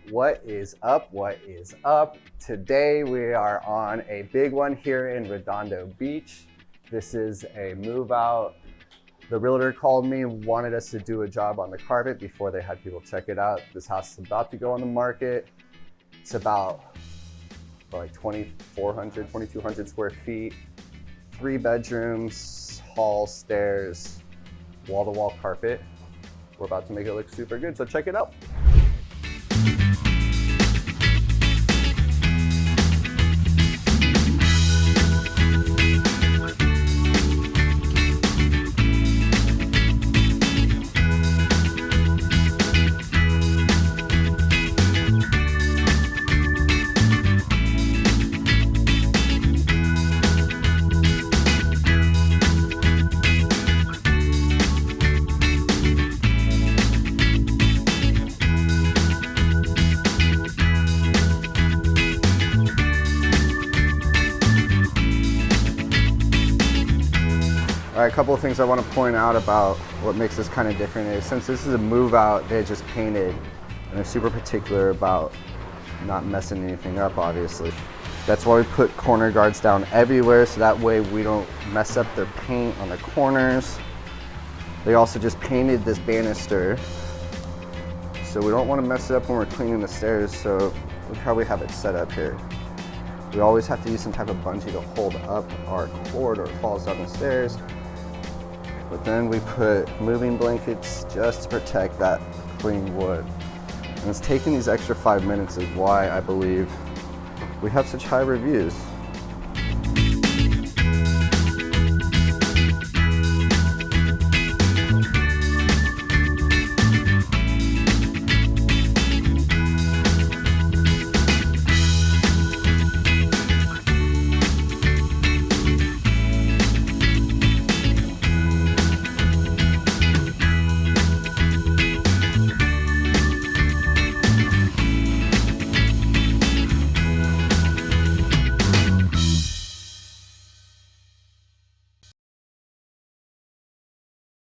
What is up? What is up? Today we are on a big one here in Redondo Beach. This is a move out. The realtor called me and wanted us to do a job on the carpet before they had people check it out. This house is about to go on the market. It's about like 2,400, 2,200 square feet, 3 bedrooms, hall, stairs, wall-to-wall carpet. We're about to make it look super good, so check it out. All right, a couple of things I want to point out about what makes this kind of different is since this is a move out, they just painted and they're super particular about not messing anything up, obviously. That's why we put corner guards down everywhere so that way we don't mess up their paint on the corners. They also just painted this banister, so we don't want to mess it up when we're cleaning the stairs, so look how we have it set up here. We always have to use some type of bungee to hold up our cord or it falls down the stairs. But then we put moving blankets just to protect that clean wood. And it's taking these extra 5 minutes is why I believe we have such high reviews.